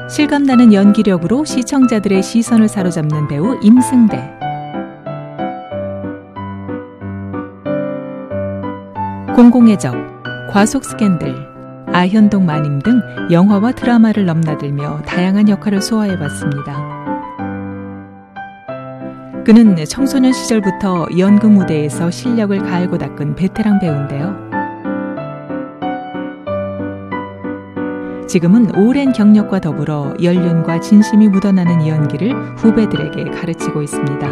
실감나는 연기력으로 시청자들의 시선을 사로잡는 배우 임승대. 공공의 적, 과속 스캔들, 아현동 마님 등 영화와 드라마를 넘나들며 다양한 역할을 소화해봤습니다. 그는 청소년 시절부터 연극 무대에서 실력을 가하고 닦은 베테랑 배우인데요. 지금은 오랜 경력과 더불어 연륜과 진심이 묻어나는 연기를 후배들에게 가르치고 있습니다.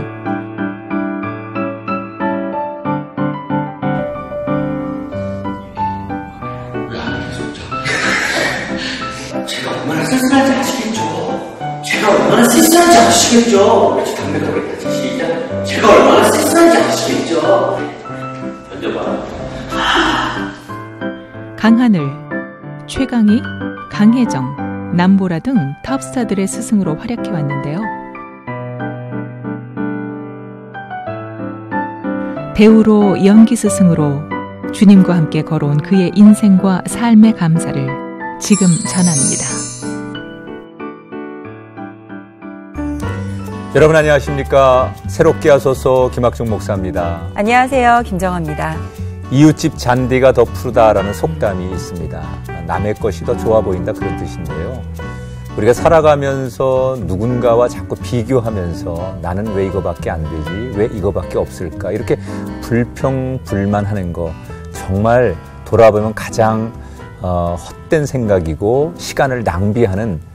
제가 얼마나 쓸쓸한지 아시겠죠? 제가 얼마나 쓸쓸한지 아시겠죠? 같이 담배 가겠다. 시작. 제가 얼마나 쓸쓸한지 아시겠죠? 던져봐. 강하늘, 최강희, 강혜정, 남보라 등 탑스타들의 스승으로 활약해왔는데요. 배우로 연기 스승으로 주님과 함께 걸어온 그의 인생과 삶의 감사를 지금 전합니다. 여러분 안녕하십니까? 새롭게 하소서 김학중 목사입니다. 안녕하세요. 김정아입니다. 이웃집 잔디가 더 푸르다라는 속담이 있습니다. 남의 것이 더 좋아 보인다 그런 뜻인데요. 우리가 살아가면서 누군가와 자꾸 비교하면서 나는 왜 이거밖에 안 되지? 왜 이거밖에 없을까? 이렇게 불평불만하는 거 정말 돌아보면 가장 헛된 생각이고 시간을 낭비하는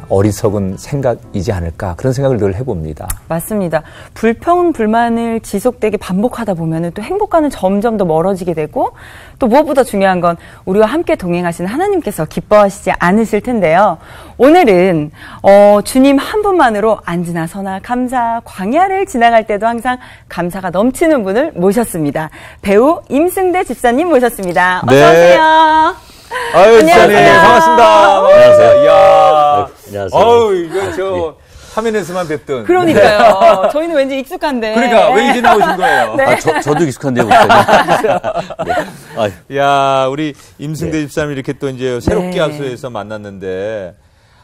어리석은 생각이지 않을까 그런 생각을 늘 해봅니다. 맞습니다. 불평불만을 지속되게 반복하다 보면 또 행복과는 점점 더 멀어지게 되고 또 무엇보다 중요한 건 우리와 함께 동행하시는 하나님께서 기뻐하시지 않으실 텐데요. 오늘은 주님 한 분만으로 안지나 서나 감사, 광야를 지나갈 때도 항상 감사가 넘치는 분을 모셨습니다. 배우 임승대 집사님 모셨습니다. 어서 오세요. 아유, 집사님 반갑습니다. 안녕하세요. 이야. 안녕하세요. 어우, 이거 화면에서만 뵙던. 그러니까요. 저희는 왠지 익숙한데. 그러니까 왜 이제 나오신 거예요? 네. 저도 익숙한데요, 목사님. 네. 야, 우리 임승대 집사님 이렇게 또 이제 새롭게 하소에서 만났는데,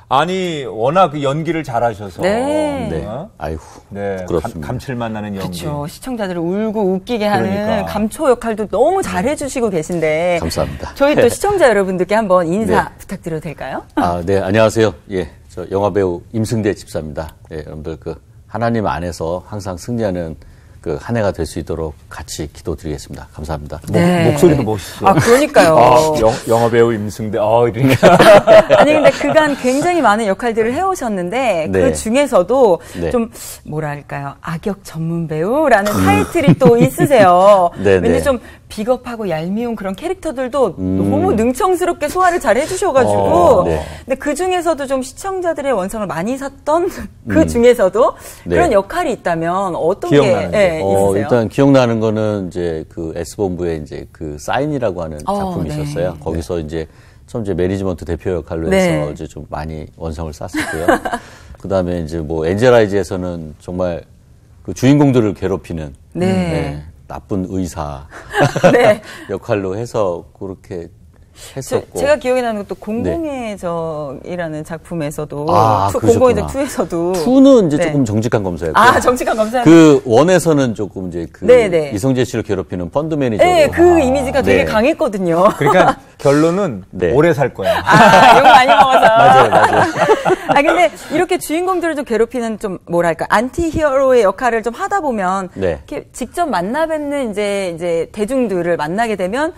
아니 워낙 그 연기를 잘하셔서. 네. 아이고. 네. 부끄럽습니다. 감칠맛 나는 연기. 그렇죠. 시청자들을 울고 웃기게 하는 그러니까. 감초 역할도 너무 잘해주시고 계신데. 감사합니다. 저희 또 시청자 여러분들께 한번 인사 네. 부탁드려도 될까요? 네, 안녕하세요. 예, 저 영화배우 임승대 집사입니다. 예, 여러분들 하나님 안에서 항상 승리하는 한 해가 될 수 있도록 같이 기도드리겠습니다. 감사합니다. 네. 목소리도 멋있어. 그러니까요. 영화배우 임승대. 이러니까. 아니, 근데 그간 굉장히 많은 역할들을 해오셨는데, 네. 그 중에서도 네. 좀, 뭐랄까요, 악역 전문 배우라는 타이틀이 또 있으세요. 네, 왠지 네. 좀 비겁하고 얄미운 그런 캐릭터들도 너무 능청스럽게 소화를 잘 해주셔가지고, 네. 근데 그 중에서도 좀 시청자들의 원성을 많이 샀던 그 중에서도 네. 그런 역할이 있다면 어떤 기억나는 게 있으세요? 일단 기억나는 거는 이제 S본부에 이제 사인이라고 하는 작품이 네. 있었어요. 거기서 이제 처음 이제 매니지먼트 대표 역할로 네. 해서 이제 좀 많이 원성을 쌌었고요. 그 다음에 이제 엔젤아이즈에서는 정말 그 주인공들을 괴롭히는 네. 나쁜 의사 네. 역할로 해서 그렇게 했었고. 제가 기억에 나는 것도 공공의 적이라는 작품에서도 그러셨구나. 공공의 적 2에서도 2는 이제 네. 조금 정직한 검사였고. 정직한 검사. 1에서는 조금 이제 네네. 이성재 씨를 괴롭히는 펀드 매니저. 네, 그 이미지가 되게 네. 강했거든요. 그러니까 결론은 네. 오래 살 거야. 욕 많이 먹어서. 맞아요. 근데 이렇게 주인공들을 좀 괴롭히는 좀 뭐랄까 안티 히어로의 역할을 좀 하다 보면 네. 이렇게 직접 만나 뵙는 이제 대중들을 만나게 되면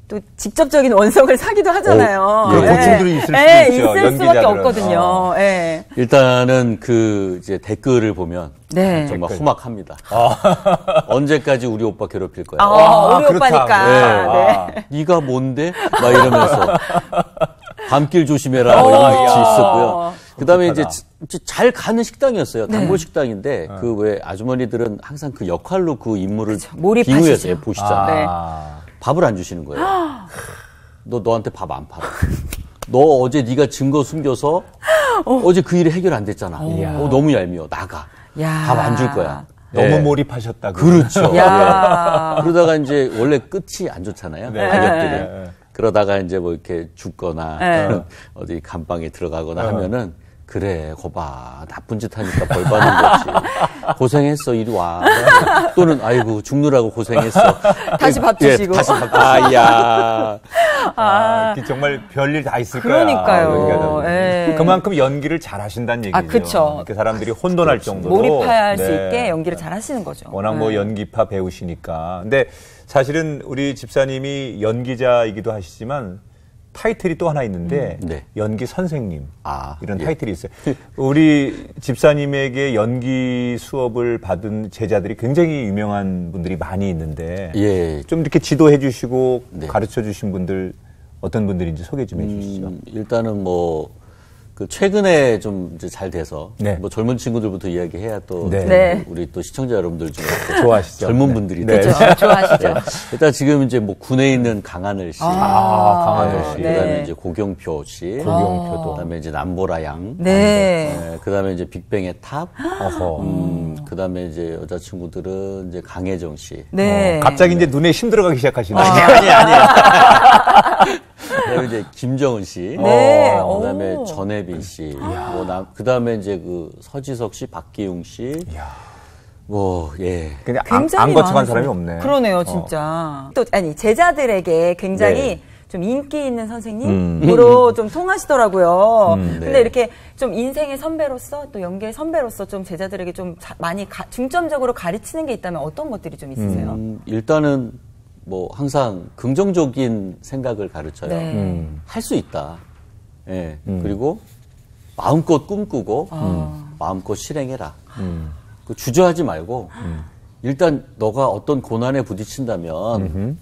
또 직접적인 원성을 사기도 하잖아요. 그런 고충들이 있을 수도 있죠, 있을 수밖에 연기자들은. 없거든요. 네. 일단은 이제 댓글을 보면 네. 정말 험악합니다. 언제까지 우리 오빠 괴롭힐 거야? 우리 그렇다. 오빠니까. 네. 네가 뭔데? 막 이러면서 밤길 조심해라 뭐 이런 것이 있었고요. 그다음에 이제 잘 가는 식당이었어요. 단골 식당인데 왜 아주머니들은 항상 그 역할로 그 인물을 몰입하시죠. 비유해서 보시잖아요. 네. 밥을 안 주시는 거예요. 너한테 밥 안 팔아. 너 어제 네가 증거 숨겨서 어제 그 일이 해결 안 됐잖아. 너무 얄미워. 나가. 밥 안 줄 거야. 너무 몰입하셨다고. 그렇죠. 야. 그러다가 이제 원래 끝이 안 좋잖아요. 네. 가격들이. 네. 그러다가 이제 뭐 이렇게 죽거나 어디 감방에 들어가거나 하면은 그래, 거봐. 나쁜 짓 하니까 벌 받는 거지. 고생했어, 이리 와. 또는, 아이고, 죽느라고 고생했어. 다시 밥 주시고. 다시 밥 주시고. 아야. 정말 별일 다 있을 그러니까요. 거야. 그만큼 연기를 잘 하신다는 얘기죠. 그쵸. 이렇게 사람들이 혼돈할 정도로. 몰입할 수 있게 연기를 잘 하시는 거죠. 워낙 뭐 연기파 배우시니까. 근데 사실은 우리 집사님이 연기자이기도 하시지만 타이틀이 또 하나 있는데 연기 선생님 이런 타이틀이 있어요. 우리 집사님에게 연기 수업을 받은 제자들이 굉장히 유명한 분들이 많이 있는데 좀 이렇게 지도해 주시고 가르쳐 주신 분들 어떤 분들인지 소개 좀 해 주시죠. 일단은 뭐 그 최근에 좀 이제 잘 돼서 뭐 젊은 친구들부터 이야기해야 또 우리 또 시청자 여러분들 중에 좋아하시죠. 젊은 분들이 그렇죠. 좋아하시죠. 일단 지금 이제 뭐 군에 있는 강하늘 씨, 강하늘 씨, 그다음에 이제 고경표 씨, 고경표도, 그다음에 이제 남보라 양, 그다음에 이제 빅뱅의 탑, 그다음에 이제 여자 친구들은 이제 강혜정 씨. 갑자기 이제 눈에 힘 들어가기 시작하시네요. 아니. 그다음에 이제 김정은 씨, 그다음에 전혜빈 씨, 그다음에 이제 그 서지석 씨, 박기웅 씨, 그냥 안 거쳐간 사람이 없네. 그러네요, 진짜. 또 제자들에게 굉장히 좀 인기 있는 선생님으로 좀 통하시더라고요. 근데 이렇게 좀 인생의 선배로서 또 연기의 선배로서 좀 제자들에게 좀 많이 중점적으로 가르치는 게 있다면 어떤 것들이 좀 있으세요? 일단은 뭐 항상 긍정적인 생각을 가르쳐요. 할 수 있다. 그리고 마음껏 꿈꾸고 마음껏 실행해라. 주저하지 말고 일단 너가 어떤 고난에 부딪힌다면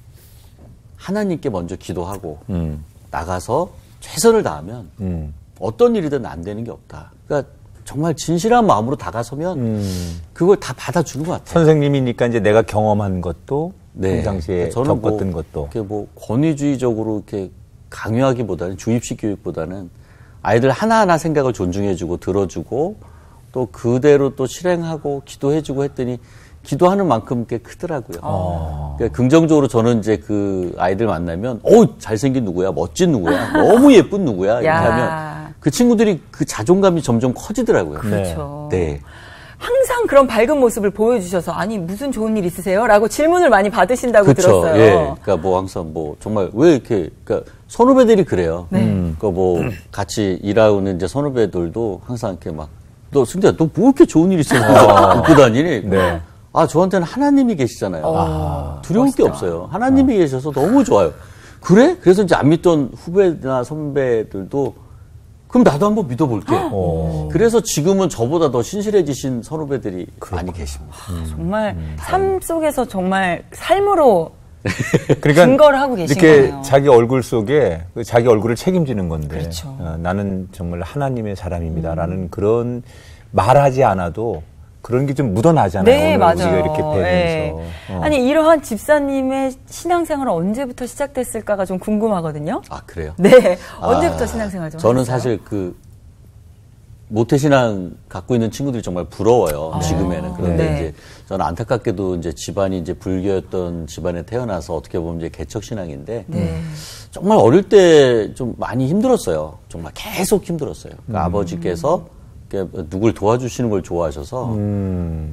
하나님께 먼저 기도하고 나가서 최선을 다하면 어떤 일이든 안 되는 게 없다. 그러니까 정말 진실한 마음으로 다가서면 그걸 다 받아주는 것 같아요. 선생님이니까 이제 내가 경험한 것도 평상시에 저는 겪었던 것도 이렇게 뭐 권위주의적으로 이렇게 강요하기보다는 주입식 교육보다는 아이들 하나하나 생각을 존중해주고 들어주고 또 그대로 또 실행하고 기도해주고 했더니 기도하는 만큼 꽤 크더라고요. 그러니까 긍정적으로 저는 이제 그 아이들 만나면 잘생긴 누구야, 멋진 누구야, 너무 예쁜 누구야 이렇게 하면 그 친구들이 그 자존감이 점점 커지더라고요. 그렇죠. 항상 그런 밝은 모습을 보여주셔서 아니 무슨 좋은 일 있으세요? 라고 질문을 많이 받으신다고 들었어요. 그러니까 뭐 항상 뭐 정말 왜 이렇게 그러니까 선후배들이 그래요. 그러니까 뭐 같이 일하는 이제 선후배들도 항상 이렇게 막 너 승재야 너 뭐 이렇게 좋은 일 있어? 웃고 다니니? 저한테는 하나님이 계시잖아요. 두려울 게 없어요. 하나님이 계셔서 너무 좋아요. 그래? 그래서 이제 안 믿던 후배나 선배들도 그럼 나도 한번 믿어볼게. 그래서 지금은 저보다 더 신실해지신 선후배들이 많이 계십니다. 정말 삶 속에서 정말 삶으로 증거를 하고 계신 이렇게 거예요. 자기 얼굴 속에 자기 얼굴을 책임지는 건데 그렇죠. 나는 정말 하나님의 사람입니다라는 그런 말하지 않아도 그런 게 좀 묻어나잖아요. 맞아요. 우리가 이렇게 배우면서. 아니 이러한 집사님의 신앙생활은 언제부터 시작됐을까가 좀 궁금하거든요. 그래요? 언제부터 신앙생활 좀 저는 하셨어요? 사실 그 모태신앙 갖고 있는 친구들이 정말 부러워요. 지금에는. 그런데 이제 저는 안타깝게도 이제 집안이 이제 불교였던 집안에 태어나서 어떻게 보면 이제 개척신앙인데 정말 어릴 때 좀 많이 힘들었어요. 정말 계속 힘들었어요. 그러니까 아버지께서 누굴 도와주시는 걸 좋아하셔서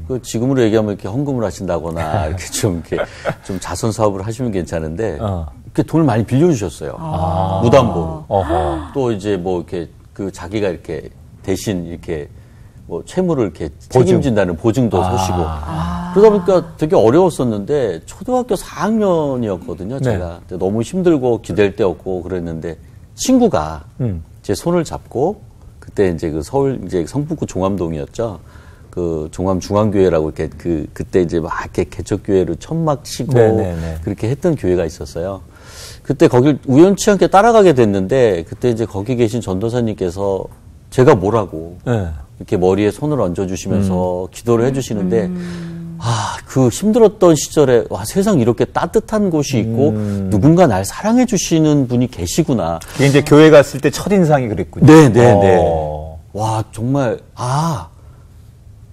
그 지금으로 얘기하면 이렇게 헌금을 하신다거나 이렇게 좀 자선 사업을 하시면 괜찮은데 이렇게 돈을 많이 빌려주셨어요. 무담보로. 또 이제 뭐 이렇게 그 자기가 이렇게 대신 이렇게 뭐 채무를 이렇게 책임진다는 보증도 서시고 그러다 보니까 되게 어려웠었는데 초등학교 4학년이었거든요. 제가 너무 힘들고 기댈 데 없고 그랬는데 친구가 제 손을 잡고 그때 이제 그 서울 이제 성북구 종암동이었죠. 그 종암중앙교회라고 이렇게 그때 이제 막 이렇게 개척교회로 천막 치고 그렇게 했던 교회가 있었어요. 그때 거길 우연치 않게 따라가게 됐는데 그때 이제 거기 계신 전도사님께서 제가 뭐라고 이렇게 머리에 손을 얹어주시면서 기도를 해주시는데 그 힘들었던 시절에 세상 이렇게 따뜻한 곳이 있고 누군가 날 사랑해 주시는 분이 계시구나. 그게 이제 교회 갔을 때 첫인상이 그랬군요. 와 정말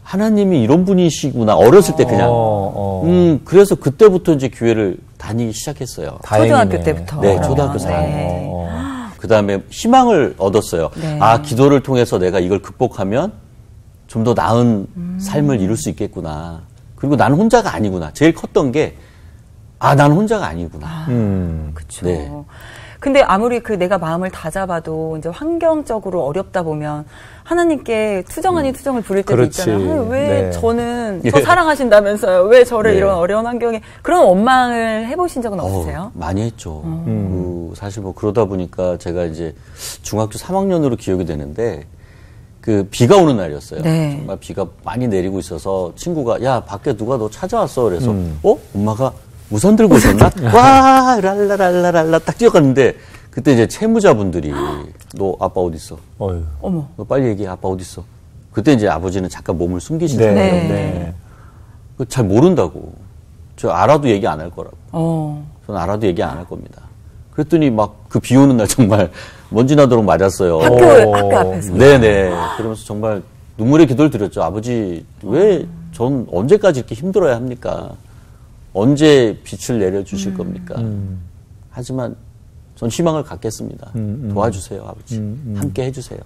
하나님이 이런 분이시구나. 어렸을 때 그냥. 그래서 그때부터 이제 교회를 다니기 시작했어요. 초등학교 때부터. 초등학교 4학년. 그 다음에 희망을 얻었어요. 네. 아, 기도를 통해서 내가 이걸 극복하면 좀 더 나은 삶을 이룰 수 있겠구나. 그리고 나는 혼자가 아니구나. 제일 컸던 게, 아, 나는 혼자가 아니구나. 그렇죠. 네. 근데 아무리 내가 마음을 다잡아도 이제 환경적으로 어렵다 보면 하나님께 투정 아닌 투정을 부릴 때도 그렇지. 있잖아요. 왜 네. 저는 저 사랑하신다면서요? 왜 저를 이런 어려운 환경에 그런 원망을 해보신 적은 없으세요? 많이 했죠. 사실 뭐 그러다 보니까 제가 이제 중학교 3학년으로 기억이 되는데 그 비가 오는 날이었어요. 네. 정말 비가 많이 내리고 있어서 친구가 야 밖에 누가 너 찾아왔어. 그래서 엄마가 우산 들고 있었나? 와 랄라랄라랄라 딱 뛰어갔는데 그때 이제 채무자분들이 너 아빠 어디 있어? 어휴. 어머. 너 빨리 얘기해. 아빠 어디 있어? 그때 이제 아버지는 잠깐 몸을 숨기시잖아요. 네. 잘 모른다고. 저 알아도 얘기 안 할 거라고. 저는 알아도 얘기 안 할 겁니다. 그랬더니 막 그 비 오는 날 정말 먼지 나도록 맞았어요. 학교 앞에서. 네네. 그러면서 정말 눈물의 기도를 드렸죠. 아버지, 왜 전 언제까지 이렇게 힘들어야 합니까? 언제 빛을 내려주실 겁니까? 하지만 전 희망을 갖겠습니다. 도와주세요, 아버지. 함께 해주세요.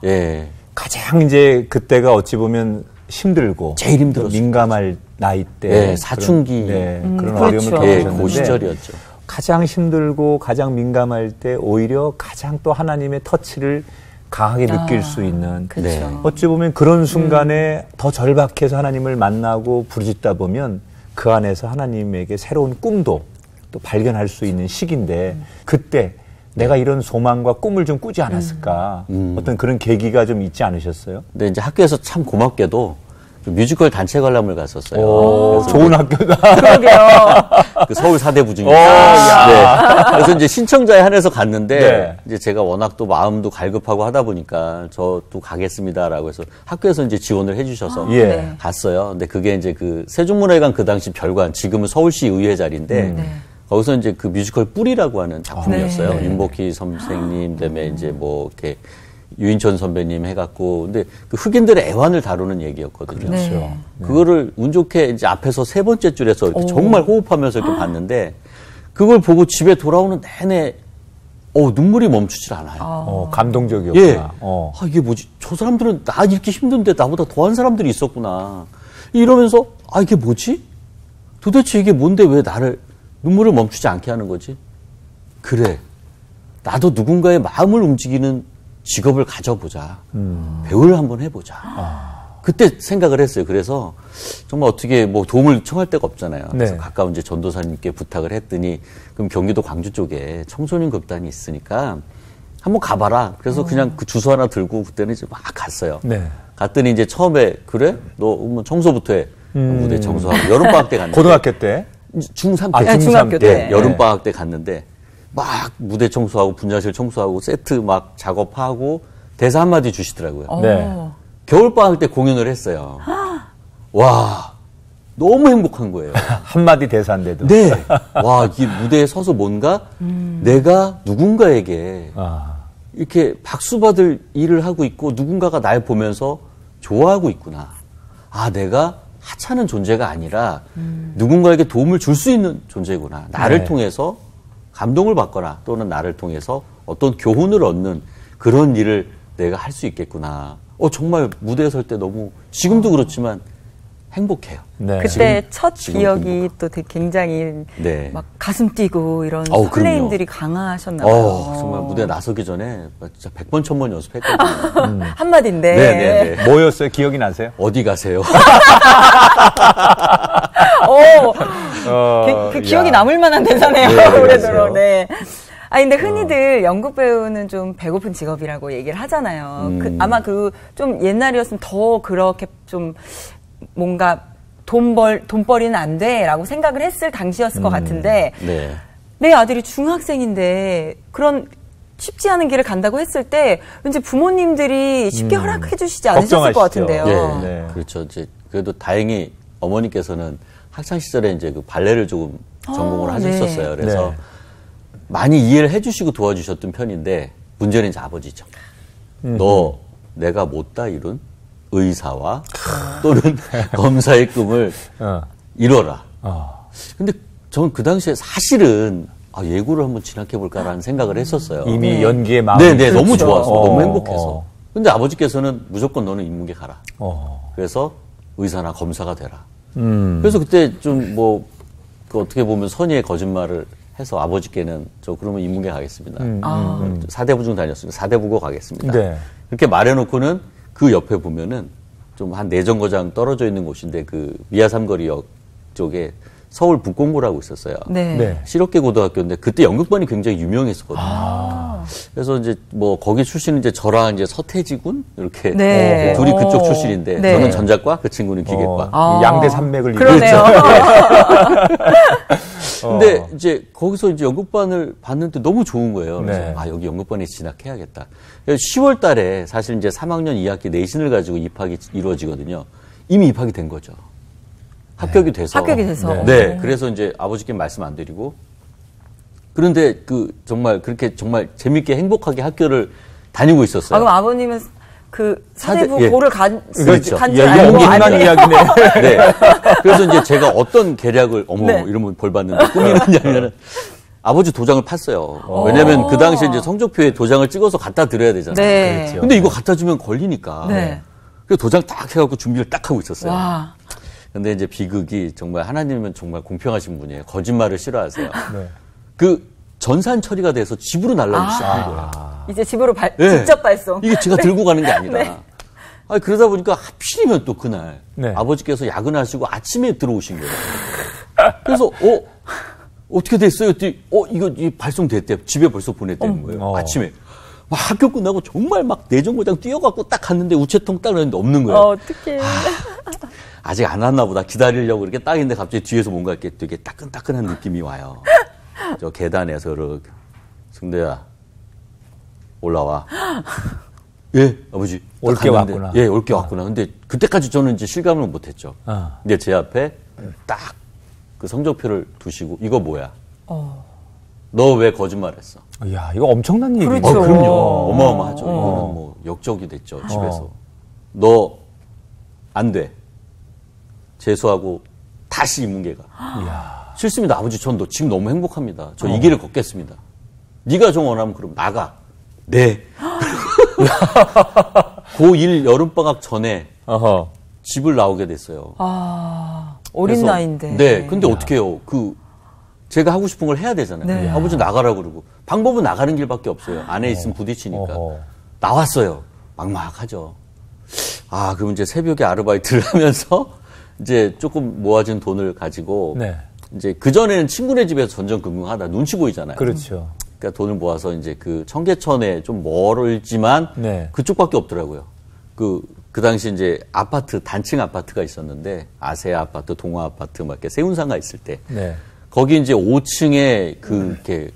예. 가장 이제 그때가 어찌 보면 힘들고 제일 힘들었어요. 민감할 나이 때 네, 사춘기. 그런 그렇죠. 어려움을 예, 겪으셨는데 그 시절이었죠. 가장 힘들고 가장 민감할 때 오히려 가장 또 하나님의 터치를 강하게 느낄 수 있는 그렇죠. 네. 어찌 보면 그런 순간에 더 절박해서 하나님을 만나고 부르짖다 보면 그 안에서 하나님에게 새로운 꿈도 또 발견할 수 있는 시기인데 그때 내가 이런 소망과 꿈을 좀 꾸지 않았을까 어떤 그런 계기가 좀 있지 않으셨어요? 근데 이제 학교에서 참 고맙게도 그 뮤지컬 단체 관람을 갔었어요. 그래서 좋은 학교다. 그러게요. 그 서울 사대부 중에. 야. 네. 그래서 이제 신청자에 한해서 갔는데 네. 이제 제가 워낙 또 마음도 갈급하고 하다 보니까 저도 가겠습니다라고 해서 학교에서 이제 지원을 해주셔서 예. 네. 갔어요. 근데 그게 이제 그 세종문화회관 그 당시 별관, 지금은 서울시 의회 자리인데 거기서 이제 그 뮤지컬 뿌리라고 하는 작품이었어요. 네. 윤복희 선생님, 그다음에 이제 뭐 이렇게 유인천 선배님 해갖고 근데 그 흑인들의 애환을 다루는 얘기였거든요. 네. 그거를 운 좋게 이제 앞에서 세 번째 줄에서 이렇게 정말 호흡하면서 이렇게 봤는데 그걸 보고 집에 돌아오는 내내 눈물이 멈추질 않아요. 감동적이었구나. 예. 아, 이게 뭐지? 저 사람들은 나 이렇게 힘든데 나보다 더한 사람들이 있었구나. 이러면서 아, 이게 뭐지? 도대체 이게 뭔데 왜 나를 눈물을 멈추지 않게 하는 거지? 그래. 나도 누군가의 마음을 움직이는 직업을 가져보자. 배우를 한번 해보자. 그때 생각을 했어요. 그래서 정말 어떻게 뭐 도움을 청할 데가 없잖아요. 그래서 네. 가까운 이제 전도사님께 부탁을 했더니 그럼 경기도 광주 쪽에 청소년 극단이 있으니까 한번 가봐라. 그래서 그냥 그 주소 하나 들고 그때는 이제 막 갔어요. 네. 갔더니 이제 처음에 그래? 너 뭐 청소부터 해. 무대 청소하고 여름방학 때 갔는데. 고등학교 때? 중3 아, 때. 중학교 때. 여름방학 때 갔는데 막 무대 청소하고 분장실 청소하고 세트 막 작업하고 대사 한마디 주시더라고요. 네. 겨울방학 때 공연을 했어요. 와, 너무 행복한 거예요. 한마디 대사인데도. 네. 와, 이 무대에 서서 뭔가 내가 누군가에게 이렇게 박수 받을 일을 하고 있고 누군가가 날 보면서 좋아하고 있구나. 아, 내가 하찮은 존재가 아니라 누군가에게 도움을 줄 수 있는 존재구나. 나를 네. 통해서 감동을 받거나 또는 나를 통해서 어떤 교훈을 얻는 그런 일을 내가 할 수 있겠구나. 정말 무대에 설 때 너무 지금도 그렇지만 행복해요. 네. 그때 첫 지금 기억이 행복하고. 또 되게 굉장히 네. 막 가슴 뛰고 이런 그럼요. 설레임들이 강하셨나 봐요. 정말 무대 나서기 전에 진짜 100번, 1000번 연습했거든요. 한마디인데. 네네네. 뭐였어요? 기억이 나세요? 어디 가세요? 그 기억이 남을 만한 대사네요. 네, 올해도록. 네. 근데 흔히들 연극 배우는 좀 배고픈 직업이라고 얘기를 하잖아요. 아마 좀 옛날이었으면 더 그렇게 좀 뭔가 돈벌이는 안 돼라고 생각을 했을 당시였을 것 같은데 네. 내 아들이 중학생인데 그런 쉽지 않은 길을 간다고 했을 때 왠지 부모님들이 쉽게 허락해 주시지 않으셨을 것 같은데요. 네. 네. 그렇죠. 이제 그래도 다행히 어머니께서는 학창 시절에 이제 그 발레를 조금 전공을 하셨었어요. 네. 그래서 네. 많이 이해를 해주시고 도와주셨던 편인데 문제는 이제 아버지죠. 너 내가 못다 이룬 의사와 또는 검사의 꿈을 이뤄라. 근데 저는 그 당시에 사실은 예고를 한번 진학해볼까라는 생각을 했었어요. 이미 연기에 마음이 네네, 너무 그렇죠. 좋아서, 너무 행복해서. 근데 아버지께서는 무조건 너는 인문계 가라. 그래서 의사나 검사가 되라. 그래서 그때 좀 그 어떻게 보면 선의의 거짓말을 해서 아버지께는 저 그러면 인문계 가겠습니다. 사대부중 다녔으니까 사대부고 가겠습니다. 네. 그렇게 말해놓고는 그 옆에 보면은 좀 한 4정거장 떨어져 있는 곳인데 그 미아삼거리역 쪽에 서울 북공고라고 있었어요. 네. 네. 실업계 고등학교인데 그때 연극반이 굉장히 유명했었거든요. 그래서 이제 거기 출신은 이제 저랑 이제 서태지 군 이렇게 네. 둘이 그쪽 출신인데 네. 저는 전자과, 그 친구는 기계과. 이 양대 산맥을 그러네요. 근데 이제 거기서 이제 연극반을 봤는데 너무 좋은 거예요. 그래서 네. 여기 연극반에 진학해야겠다. 10월 달에 사실 이제 3학년 2학기 내신을 가지고 입학이 이루어지거든요. 이미 입학이 된 거죠. 합격이 돼서. 합격이 돼서. 네. 그래서 이제 아버지께 말씀 안 드리고. 그런데 정말 그렇게 정말 재밌게 행복하게 학교를 다니고 있었어요. 그럼 아버님은 그 사대부 예. 고를 간줄 그렇죠. 알고 연기한 아들이- 이야기네. 네. 그래서 이제 제가 어떤 계략을, 네. 이러면 벌 받는데 꾸미느냐면은 아버지 도장을 팠어요. 왜냐면 그 당시에 이제 성적표에 도장을 찍어서 갖다 드려야 되잖아요. 네. 그렇죠. 근데 이거 갖다 주면 걸리니까. 네. 그래서 도장 딱 해갖고 준비를 딱 하고 있었어요. 와. 근데 이제 비극이 정말 하나님은 정말 공평하신 분이에요. 거짓말을 싫어하세요. 네. 그 전산 처리가 돼서 집으로 날라오기 시작한 거예요. 이제 집으로 네. 직접 발송. 이게 제가 들고 가는 게 아니라. 네. 그러다 보니까 하필이면 또 그날 네. 아버지께서 야근하시고 아침에 들어오신 거예요. 그래서 어떻게 됐어요? 했더니 이거 발송됐대요. 집에 벌써 보냈다는 거예요. 아침에. 막 학교 끝나고 정말 막 내정거장 뛰어갖고 딱 갔는데 우체통 딱 넣었는데 없는 거예요. 어떡해. 아직 안 왔나 보다 기다리려고 이렇게 딱 있는데 갑자기 뒤에서 뭔가 이렇게 되게 따끈따끈한 느낌이 와요. 저 계단에서 이렇게 승대야 올라와. 예, 아버지. 올 게 왔구나. 예, 올 게 왔구나. 근데 그때까지 저는 이제 실감을 못 했죠. 근데 제 앞에 딱 그 성적표를 두시고 이거 뭐야? 너 왜 거짓말했어? 이야, 이거 엄청난 얘기죠. 그렇죠. 그럼요. 어마어마하죠. 이거는 뭐 역적이 됐죠, 집에서. 너 안 돼. 재수하고 다시 인문계가. 이야. 싫습니다. 아버지, 전 지금 너무 행복합니다. 저 이 길을 걷겠습니다. 네가 좀 원하면 그럼 나가. 네. 고1 여름방학 전에 어허. 집을 나오게 됐어요. 어린 그래서, 나이인데. 네. 근데 어떻게 해요? 제가 하고 싶은 걸 해야 되잖아요. 네. 아버지 나가라고 그러고. 방법은 나가는 길밖에 없어요. 안에 있으면 부딪히니까. 어허. 나왔어요. 막막하죠. 그럼 이제 새벽에 아르바이트를 하면서 이제 조금 모아진 돈을 가지고 네. 이제 그전에는 친구네 집에서 전전긍긍하다 눈치 보이잖아요. 그렇죠. 그러니까 돈을 모아서 이제 그 청계천에 좀 멀지만 네. 그쪽밖에 없더라고요. 그 당시 이제 아파트, 단층 아파트가 있었는데 아세아 아파트, 동아 아파트 막 이렇게 세운상가 있을 때 네. 거기 이제 5층에 이렇게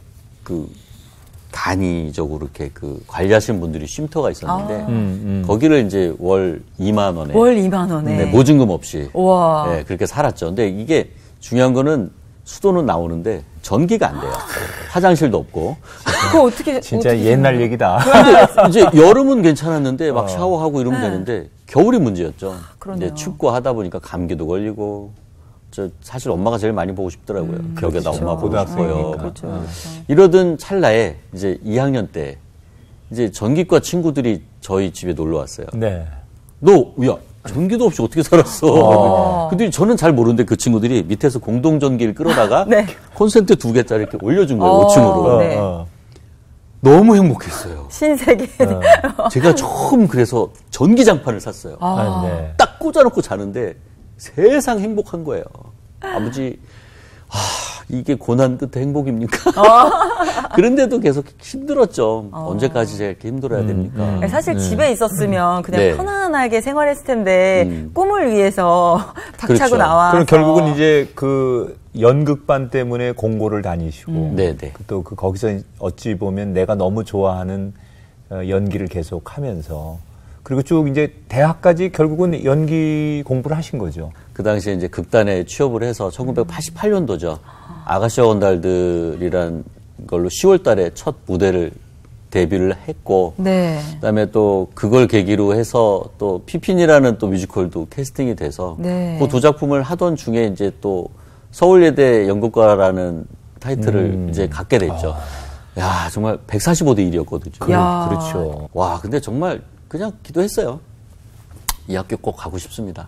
단위적으로 이렇게 관리하시는 분들이 쉼터가 있었는데 거기를 이제 월 2만 원에 월 2만 원에. 네, 보증금 없이 우와. 네, 그렇게 살았죠. 근데 이게 중요한 거는 수도는 나오는데 전기가 안 돼요. 화장실도 없고. 그거 어떻게. 진짜 어떻게 옛날 얘기다. 근데 이제 여름은 괜찮았는데 막 샤워하고 이러면 되는데 겨울이 문제였죠. 그러네요. 이제 춥고 하다 보니까 감기도 걸리고. 사실 엄마가 제일 많이 보고 싶더라고요. 벽에다 그렇죠. 엄마 보고 싶어요. 그렇죠. 이러던 찰나에 이제 2학년 때 이제 전기과 친구들이 저희 집에 놀러 왔어요. 네. 야, 전기도 없이 어떻게 살았어? 근데 저는 잘 모르는데 그 친구들이 밑에서 공동전기를 끌어다가 네. 콘센트 2개짜리 이렇게 올려준 거예요, 5층으로. 네. 너무 행복했어요. 신세계. 제가 처음 그래서 전기장판을 샀어요. 네. 딱 꽂아놓고 자는데 세상 행복한 거예요. 아버지, 이게 고난 끝에 행복입니까? 그런데도 계속 힘들었죠. 언제까지 제가 이렇게 힘들어야 됩니까? 사실 집에 있었으면 그냥 네. 편안하게 생활했을 텐데 꿈을 위해서 닥차고 그렇죠. 나와서. 그럼 결국은 이제 그 연극반 때문에 공고를 다니시고 네네. 또 거기서 어찌 보면 내가 너무 좋아하는 연기를 계속 하면서 그리고 쭉 이제 대학까지 결국은 연기 공부를 하신 거죠. 그 당시에 이제 극단에 취업을 해서 1988년도죠. 아가씨와 건달들이란 걸로 10월 달에 첫 무대를 데뷔를 했고, 네. 그다음에 또 그걸 계기로 해서 또 피핀이라는 또 뮤지컬도 캐스팅이 돼서 네. 그 두 작품을 하던 중에 이제 또 서울예대 연극과라는 타이틀을 이제 갖게 됐죠. 야, 정말 145대 1이었거든요. 그렇죠. 와, 근데 정말 그냥 기도했어요. 이 학교 꼭 가고 싶습니다.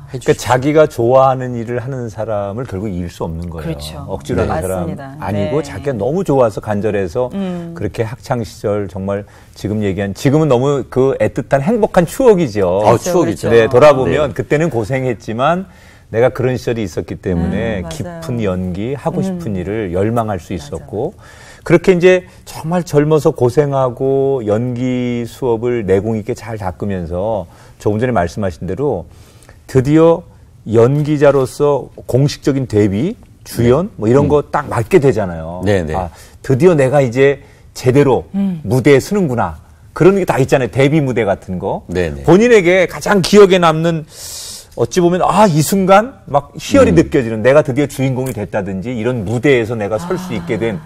그러니까 자기가 좋아하는 일을 하는 사람을 결국 이길 수 없는 거예요. 그렇죠. 억지로 하는 맞습니다. 사람 아니고 네. 자기가 너무 좋아서 간절해서 그렇게 학창 시절 정말 지금은 너무 그 애틋한 행복한 추억이죠. 추억이죠. 네, 돌아보면 그때는 고생했지만 내가 그런 시절이 있었기 때문에 맞아요. 깊은 연기, 하고 싶은 일을 열망할 수 있었고 그렇게 이제 정말 젊어서 고생하고 연기 수업을 내공 있게 잘 닦으면서 조금 전에 말씀하신 대로 드디어 연기자로서 공식적인 데뷔, 주연 뭐 이런 거 딱 맡게 되잖아요. 네네. 아, 드디어 내가 이제 제대로 무대에 서는구나. 그런 게 다 있잖아요. 데뷔 무대 같은 거. 네네. 본인에게 가장 기억에 남는 어찌 보면 이 순간 막 희열이 느껴지는 내가 드디어 주인공이 됐다든지 이런 무대에서 내가 설 수 있게 된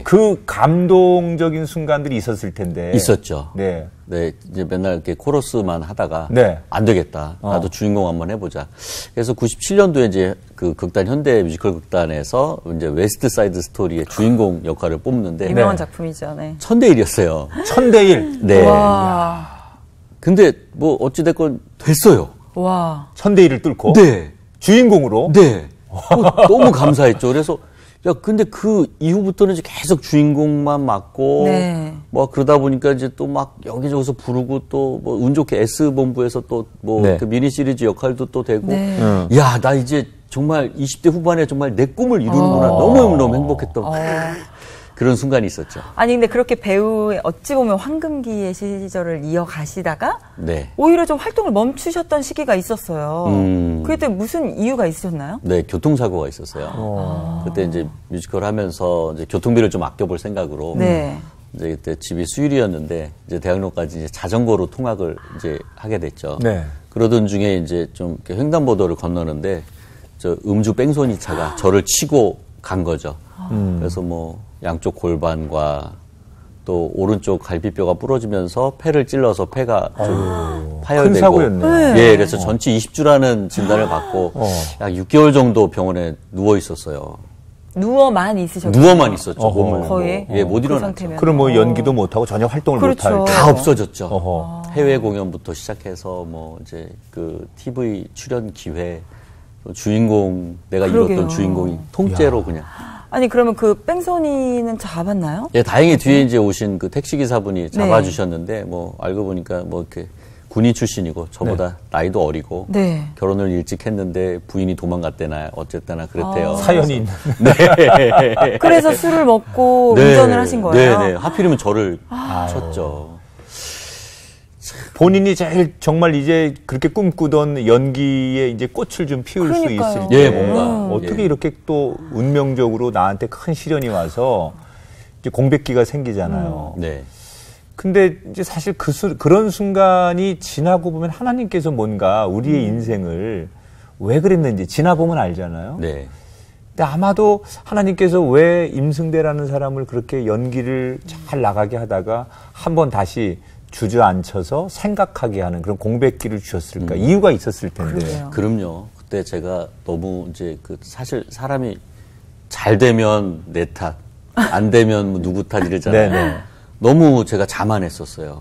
그 감동적인 순간들이 있었을 텐데. 있었죠. 네. 네, 이제 맨날 이렇게 코러스만 하다가 네. 안 되겠다. 나도 주인공 한번 해보자. 그래서 97년도에 이제 그 극단 현대 뮤지컬 극단에서 이제 웨스트 사이드 스토리의 주인공 역할을 뽑는데 유명한 작품이죠. 네. 1000대1이었어요. 1000대1. 네. 와. 근데 뭐 어찌됐건 됐어요. 와. 1000대1을 뚫고. 네. 주인공으로. 네. 너무 감사했죠. 그래서 야, 근데 그 이후부터는 이제 계속 주인공만 맡고, 네. 뭐 그러다 보니까 이제 또 막 여기저기서 부르고 또 뭐 운 좋게 S본부에서 또 뭐 네. 그 미니 시리즈 역할도 또 되고, 네. 야, 나 이제 정말 20대 후반에 정말 내 꿈을 이루는구나. 너무너무 행복했던 그런 순간이 있었죠. 아니 근데 그렇게 배우의 어찌 보면 황금기의 시절을 이어가시다가 네. 오히려 좀 활동을 멈추셨던 시기가 있었어요. 그때 무슨 이유가 있으셨나요? 네, 교통사고가 있었어요. 그때 이제 뮤지컬 하면서 이제 교통비를 좀 아껴볼 생각으로. 네. 이제 그때 집이 수유리였는데 이제 대학로까지 이제 자전거로 통학을 이제 하게 됐죠. 네. 그러던 중에 이제 좀 이렇게 횡단보도를 건너는데 저 음주 뺑소니 차가 저를 치고 간 거죠. 그래서 뭐 양쪽 골반과 또 오른쪽 갈비뼈가 부러지면서 폐를 찔러서 폐가 좀 파열되고. 큰 사고였네. 예, 그래서 전치 20주라는 진단을 받고 약 6개월 정도 병원에 누워 있었어요. 누워만 있으셨어요. 누워만 있었죠. 몸을 거의? 예, 못 그 일어났죠. 상태면. 그럼 뭐 연기도 못하고 전혀 활동을 그렇죠. 못할 때. 다 없어졌죠. 어허. 해외 공연부터 시작해서 뭐 이제 그 TV 출연 기회, 또 주인공 내가 그러게요. 이뤘던 주인공이 통째로 그냥. 아니 그러면 그 뺑소니는 잡았나요? 예, 다행히 뒤에 이제 오신 그 택시 기사분이 잡아주셨는데 뭐 알고 보니까 뭐 이렇게 군인 출신이고 저보다 나이도 어리고 네. 결혼을 일찍 했는데 부인이 도망갔대나 어쨌거나 그랬대요. 사연이 있는. 네. 그래서 술을 먹고 운전을 하신 거예요? 네네. 하필이면 저를 쳤죠. 본인이 제일 정말 이제 그렇게 꿈꾸던 연기에 이제 꽃을 좀 피울 그러니까요. 수 있을 때 예, 뭔가. 어떻게 예. 이렇게 또 운명적으로 나한테 큰 시련이 와서 이제 공백기가 생기잖아요. 네. 근데 이제 사실 그런 순간이 지나고 보면 하나님께서 뭔가 우리의 인생을 왜 그랬는지 지나보면 알잖아요. 네. 근데 아마도 하나님께서 왜 임승대라는 사람을 그렇게 연기를 잘 나가게 하다가 한번 다시 주저앉혀서 생각하게 하는 그런 공백기를 주셨을까? 이유가 있었을 텐데. 그러게요. 그럼요. 그때 제가 너무 이제 그 사실 사람이 잘 되면 내 탓, 안 되면 뭐 누구 탓 이러잖아요. 네네. 너무 제가 자만했었어요.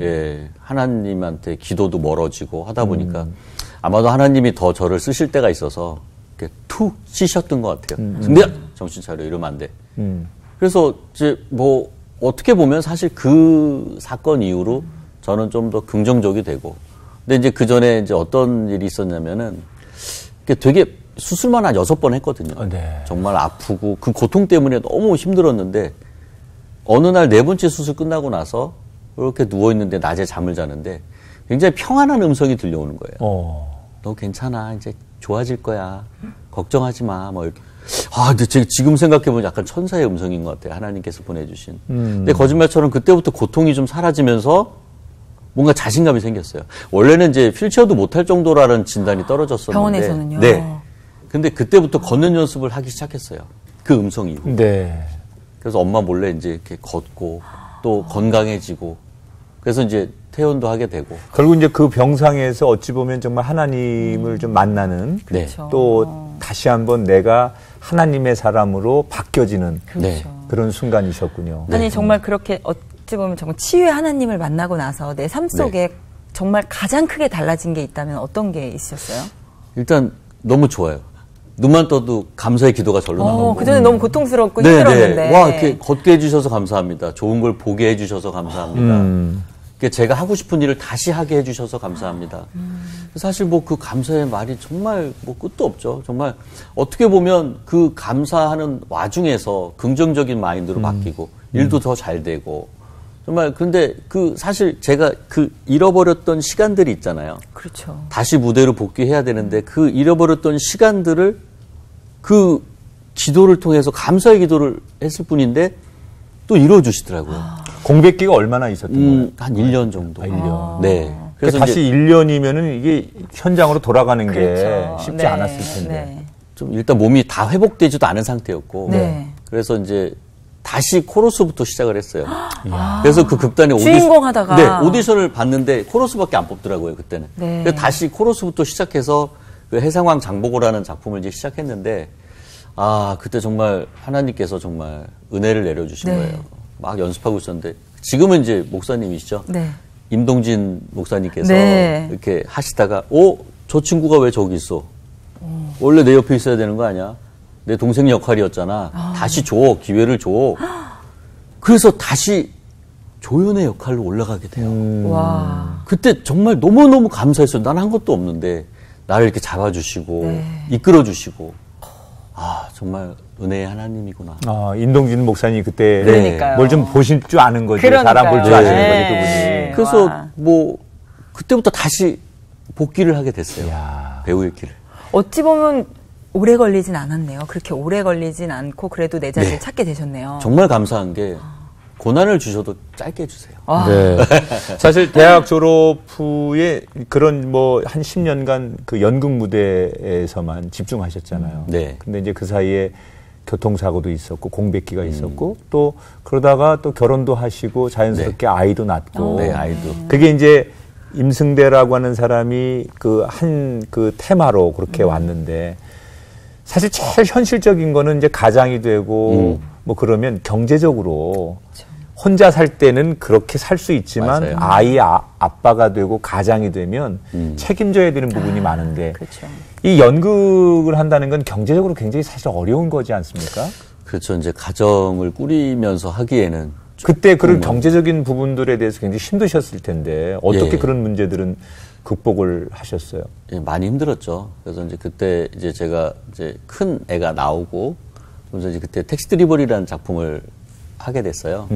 예, 하나님한테 기도도 멀어지고 하다 보니까 아마도 하나님이 더 저를 쓰실 때가 있어서 이렇게 툭 찌셨던 것 같아요. 근데 정신 차려 이러면 안 돼. 그래서 이제 뭐 어떻게 보면 사실 그 사건 이후로 저는 좀 더 긍정적이 되고. 근데 이제 그 전에 이제 어떤 일이 있었냐면은 되게 수술만 한 6번 했거든요. 네. 정말 아프고 그 고통 때문에 너무 힘들었는데 어느 날 4번째 수술 끝나고 나서 이렇게 누워있는데 낮에 잠을 자는데 굉장히 평안한 음성이 들려오는 거예요. 너 괜찮아. 이제 좋아질 거야. 걱정하지 마. 뭐 이렇게. 아, 근데 지금 생각해보면 약간 천사의 음성인 것 같아요. 하나님께서 보내주신. 근데 거짓말처럼 그때부터 고통이 좀 사라지면서 뭔가 자신감이 생겼어요. 원래는 이제 휠체어도 못할 정도라는 진단이 떨어졌었는데. 병원에서는요? 네. 근데 그때부터 걷는 연습을 하기 시작했어요. 그 음성 이후. 네. 그래서 엄마 몰래 이제 이렇게 걷고 또 건강해지고 그래서 이제 퇴원도 하게 되고. 결국 이제 그 병상에서 어찌 보면 정말 하나님을 좀 만나는 네. 또 다시 한번 내가 하나님의 사람으로 바뀌어지는 네. 그런 순간이셨군요. 아니 정말 그렇게 어찌 보면 정말 치유의 하나님을 만나고 나서 내 삶 속에 정말 가장 크게 달라진 게 있다면 어떤 게 있으셨어요? 일단 너무 좋아요. 눈만 떠도 감사의 기도가 절로 나오고. 그전에 너무 고통스럽고 네, 힘들었는데. 네. 와, 이렇게 걷게 해주셔서 감사합니다. 좋은 걸 보게 해주셔서 감사합니다. 제가 하고 싶은 일을 다시 하게 해주셔서 감사합니다. 사실 뭐 그 감사의 말이 정말 뭐 끝도 없죠. 정말 어떻게 보면 그 감사하는 와중에서 긍정적인 마인드로 바뀌고 일도 더 잘 되고 정말 근데 그 사실 제가 그 잃어버렸던 시간들이 있잖아요. 그렇죠. 다시 무대로 복귀해야 되는데 그 잃어버렸던 시간들을 그 기도를 통해서 감사의 기도를 했을 뿐인데 또 이루어주시더라고요. 공백기가 얼마나 있었던 거예요? 한 1년 정도. 1년. 네. 그래서 다시 1년이면은 이게 현장으로 돌아가는 게 그렇죠. 쉽지 네. 않았을 텐데. 네. 좀 일단 몸이 다 회복되지도 않은 상태였고. 네. 그래서 이제 다시 코러스부터 시작을 했어요. 그래서 그 극단의 주인공 하다가. 네, 오디션을 봤는데 코러스밖에 안 뽑더라고요, 그때는. 네. 그래서 다시 코러스부터 시작해서 그 해상왕 장보고라는 작품을 이제 시작했는데 아, 그때 정말 하나님께서 정말 은혜를 내려주신 네. 거예요. 막 연습하고 있었는데 지금은 이제 목사님이시죠. 네. 임동진 목사님께서 네. 이렇게 하시다가 저 친구가 왜 저기 있어? 원래 내 옆에 있어야 되는 거 아니야? 내 동생 역할이었잖아. 다시 줘. 기회를 줘. 그래서 다시 조연의 역할로 올라가게 돼요. 와. 그때 정말 너무너무 감사했어요. 난 한 것도 없는데 나를 이렇게 잡아주시고 네. 이끌어주시고 아 정말 은혜의 하나님이구나. 인동진 목사님이 그때 그러니까요. 뭘 좀 보실 줄 아는 거지. 그러니까요. 사람 볼 줄 아시는 네. 거지, 그분이. 그래서 와. 뭐 그때부터 다시 복귀를 하게 됐어요. 이야. 배우의 길을. 어찌 보면 오래 걸리진 않았네요. 그렇게 오래 걸리진 않고 그래도 내 자리를 네. 찾게 되셨네요. 정말 감사한 게 고난을 주셔도 짧게 해주세요. 네. 사실 대학 졸업 후에 그런 뭐 한 10년간 그 연극 무대에서만 집중하셨잖아요. 네. 근데 이제 그 사이에 교통사고도 있었고 공백기가 있었고 또 그러다가 또 결혼도 하시고 자연스럽게 아이도 낳고. 네, 아이도. 그게 이제 임승대라고 하는 사람이 그 테마로 그렇게 왔는데 사실 제일 현실적인 거는 이제 가장이 되고 뭐 그러면 경제적으로 혼자 살 때는 그렇게 살 수 있지만 맞아요. 아이의 아빠가 되고 가장이 되면 책임져야 되는 부분이 많은데 그렇죠. 이 연극을 한다는 건 경제적으로 굉장히 사실 어려운 거지 않습니까? 그렇죠. 이제 가정을 꾸리면서 하기에는 그때 그런 경제적인 부분들에 대해서 굉장히 힘드셨을 텐데 어떻게 예. 그런 문제들은 극복을 하셨어요? 예, 많이 힘들었죠. 그래서 이제 그때 이제 제가 이제 큰 애가 나오고 그래서 이제 그때 택시 드리버리라는 작품을 하게 됐어요.